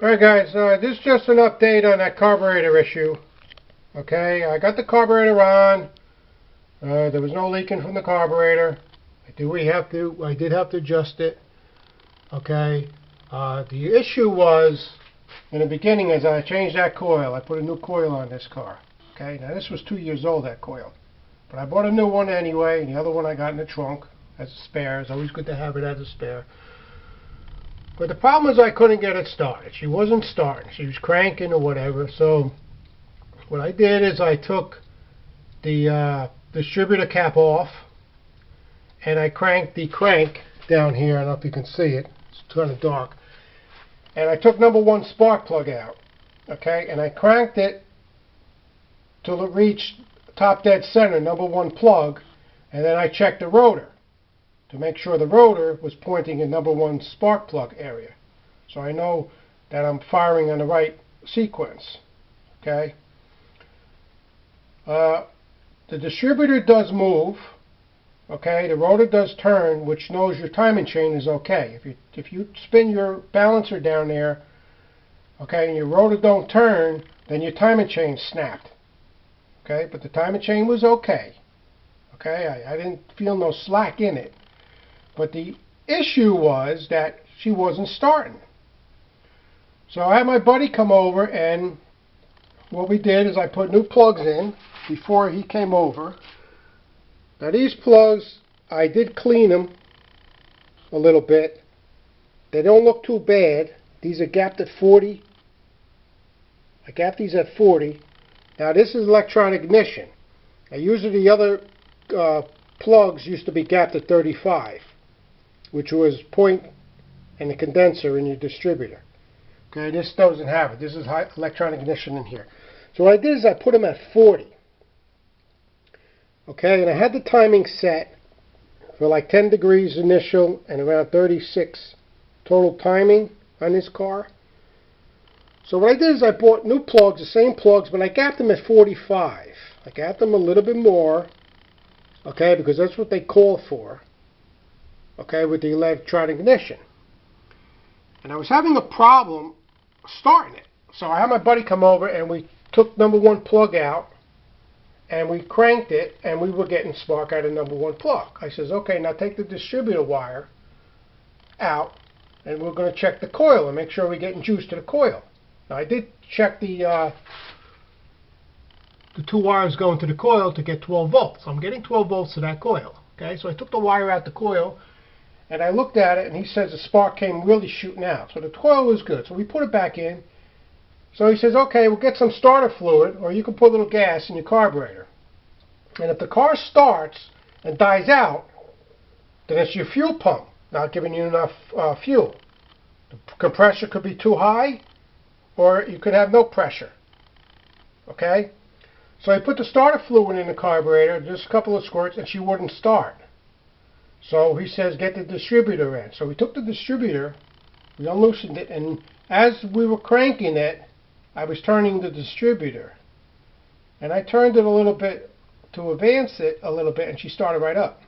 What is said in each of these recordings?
Alright guys, this is just an update on that carburetor issue. Okay, I got the carburetor on. There was no leaking from the carburetor. I did have to adjust it. Okay, the issue was in the beginning as I changed that coil. I put a new coil on this car. Okay, now this was 2 years old, that coil. But I bought a new one anyway, and the other one I got in the trunk as a spare. It's always good to have it as a spare. But the problem is I couldn't get it started. She wasn't starting. She was cranking or whatever. So what I did is I took the distributor cap off and I cranked the crank down here. I don't know if you can see it. It's kind of dark. And I took number 1 spark plug out. Okay, and I cranked it till it reached top dead center, number 1 plug, and then I checked the rotor to make sure the rotor was pointing in number 1 spark plug area. So I know that I'm firing on the right sequence. Okay. The distributor does move. Okay. The rotor does turn, which knows your timing chain is okay. If you spin your balancer down there, okay, and your rotor don't turn, then your timing chain snapped. Okay. But the timing chain was okay. Okay. I didn't feel no slack in it. But the issue was that she wasn't starting. So I had my buddy come over, and what we did is I put new plugs in before he came over. Now these plugs, I did clean them a little bit. They don't look too bad. These are gapped at 40. I gapped these at 40. Now this is electronic ignition. Now usually the other plugs used to be gapped at 35. Which was point and the condenser in your distributor. Okay, this doesn't have it. This is high electronic ignition in here. So what I did is I put them at 40. Okay, and I had the timing set for like 10 degrees initial and around 36 total timing on this car. So what I did is I bought new plugs, the same plugs, but I gapped them at 45. I gapped them a little bit more, okay, because that's what they call for. Okay, with the electronic ignition. And I was having a problem starting it. So I had my buddy come over and we took number 1 plug out and we cranked it and we were getting spark out of number 1 plug. I says, okay, now take the distributor wire out and we're going to check the coil and make sure we're getting juice to the coil. Now I did check the 2 wires going to the coil to get 12 volts. So I'm getting 12 volts to that coil. Okay, so I took the wire out the coil and I looked at it, and he says the spark came really shooting out. So the coil was good. So we put it back in. So he says, okay, we'll get some starter fluid, or you can put a little gas in your carburetor. And if the car starts and dies out, then it's your fuel pump not giving you enough fuel. The compressor could be too high, or you could have no pressure. Okay? So I put the starter fluid in the carburetor, just a couple of squirts, and she wouldn't start. So he says, get the distributor in. So we took the distributor, we unloosened it, and as we were cranking it, I was turning the distributor. And I turned it a little bit to advance it a little bit, and she started right up.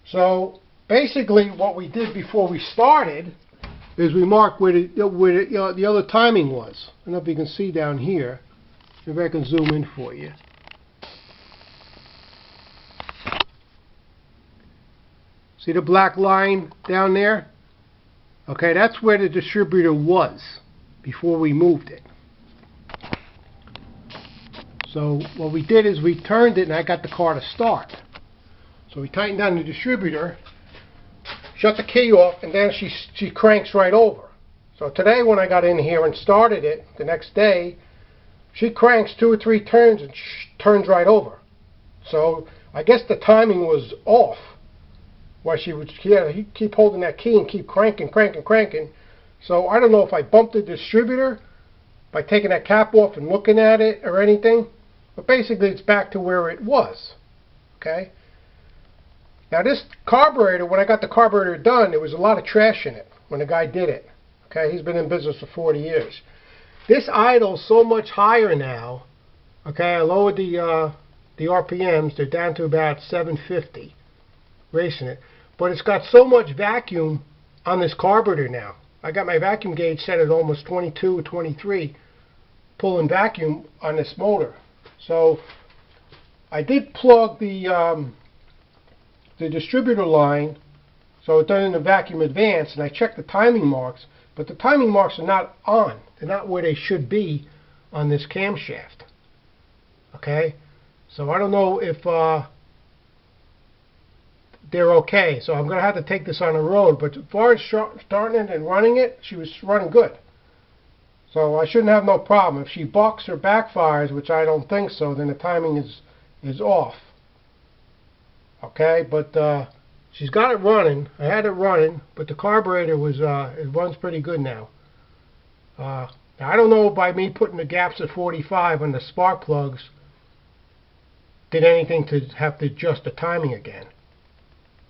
So basically what we did before we started is we marked where the other timing was. I don't know if you can see down here. Maybe I can zoom in for you. See the black line down there? Okay, that's where the distributor was before we moved it. So what we did is we turned it and I got the car to start. So we tightened down the distributor, shut the key off, and then she cranks right over. So today when I got in here and started it, the next day, she cranks 2 or 3 turns and turns right over. So I guess the timing was off. Why she would keep holding that key and keep cranking. So I don't know if I bumped the distributor by taking that cap off and looking at it or anything, but basically it's back to where it was. Okay. Now this carburetor, when I got the carburetor done, there was a lot of trash in it when the guy did it. Okay, he's been in business for 40 years. This idles so much higher now. Okay, I lowered the RPMs. They're down to about 750, racing it. But it's got so much vacuum on this carburetor now. I got my vacuum gauge set at almost 22 or 23 pulling vacuum on this motor. So I did plug the distributor line so it doesn't vacuum advance, and I checked the timing marks, but the timing marks are not on. They're not where they should be on this camshaft. Okay, so I don't know if they're okay. So I'm going to have to take this on the road. But as far as starting it and running it, she was running good. So I shouldn't have no problem. If she bucks or backfires, which I don't think so, then the timing is off. Okay, but she's got it running. I had it running, but the carburetor was it runs pretty good now. Now I don't know by me putting the gaps at 45 on the spark plugs did anything to have to adjust the timing again,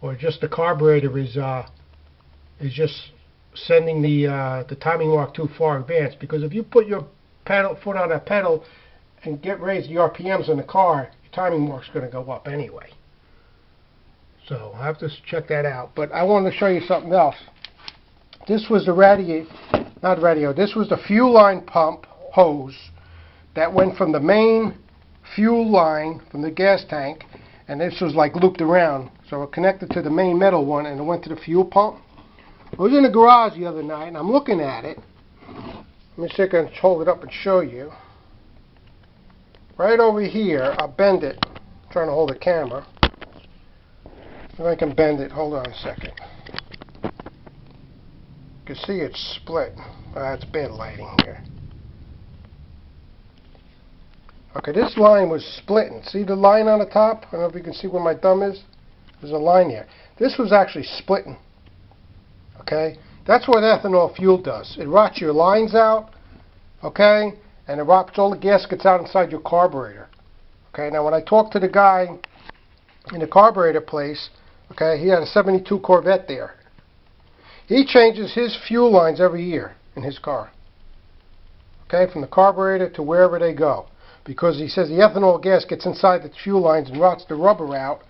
or just the carburetor is just sending the timing mark too far advanced. Because if you put your foot on that pedal and raise the RPMs in the car, your timing mark's going to go up anyway. So I have to check that out. But I wanted to show you something else. This was the this was the fuel line pump hose that went from the main fuel line from the gas tank, and this was like looped around. So it connected to the main metal one and it went to the fuel pump. I was in the garage the other night and I'm looking at it. Let me see if I can hold it up and show you. Right over here, I'll bend it. I'm trying to hold the camera. If I can bend it, hold on a second. You can see it's split. It's bad lighting here. Okay, this line was splitting. See the line on the top? I don't know if you can see where my thumb is. There's a line there. This was actually splitting. Okay? That's what ethanol fuel does. It rots your lines out, okay? And it rots all the gaskets out inside your carburetor. Okay, now when I talked to the guy in the carburetor place, okay, he had a 72 Corvette there. He changes his fuel lines every year in his car. Okay, from the carburetor to wherever they go. Because he says the ethanol gas gets inside the fuel lines and rots the rubber out,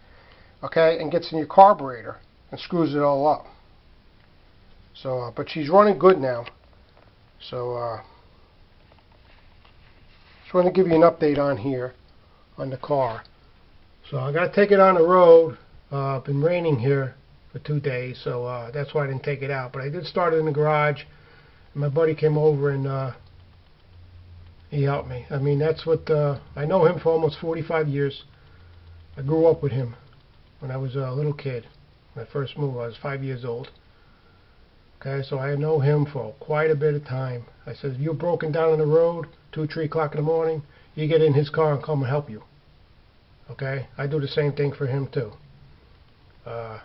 okay, and gets in your carburetor and screws it all up. So, but she's running good now. So, just want to give you an update on here, on the car. So I got to take it on the road. Been raining here for 2 days, so that's why I didn't take it out. But I did start it in the garage, and my buddy came over and he helped me. I mean, that's what I know him for almost 45 years. I grew up with him when I was a little kid. When I first moved, I was 5 years old. Okay, so I know him for quite a bit of time. I said, if you're broken down on the road, 2 or 3 o'clock in the morning, you get in his car and come and help you. Okay, I do the same thing for him too. But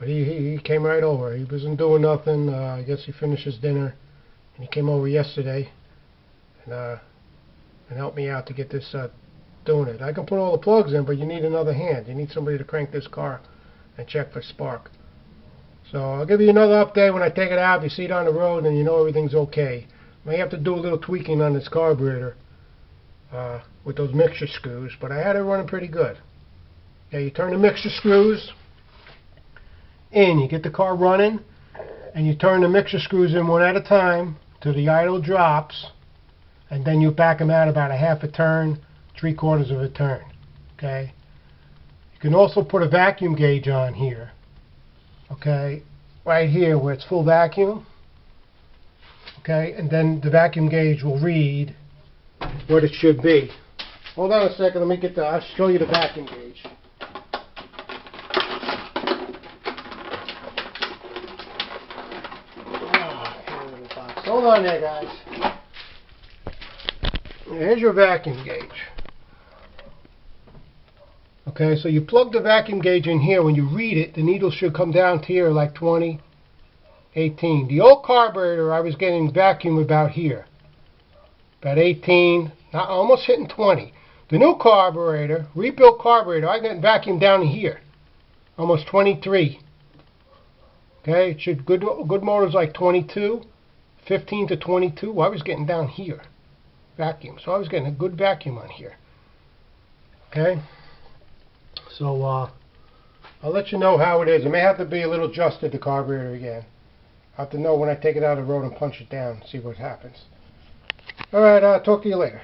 he came right over. He wasn't doing nothing. I guess he finished his dinner. And he came over yesterday and helped me out to get this doing it. I can put all the plugs in, but you need another hand. You need somebody to crank this car and check for spark. So I'll give you another update when I take it out. If you see it on the road and you know everything's okay. May have to do a little tweaking on this carburetor with those mixture screws, but I had it running pretty good. Okay, you turn the mixture screws in, you get the car running, and you turn the mixture screws in one at a time till the idle drops, and then you back them out about a half a turn, 3/4 of a turn. Okay. You can also put a vacuum gauge on here. Okay, right here where it's full vacuum. Okay, and then the vacuum gauge will read what it should be. Hold on a second. Let me get I'll show you the vacuum gauge. Hold on there, guys. Here's your vacuum gauge. Okay, so you plug the vacuum gauge in here. When you read it, the needle should come down to here like 20, 18. The old carburetor, I was getting vacuum about here. About 18, not almost hitting 20. The new carburetor, rebuilt carburetor, I got vacuum down to here. Almost 23. Okay, it should good motors like 22. 15 to 22, I was getting down here, vacuum. So I was getting a good vacuum on here. Okay, so I'll let you know how it is. It may have to be a little adjusted, the carburetor again. I'll have to know when I take it out of the road and punch it down, see what happens. Alright, I'll talk to you later.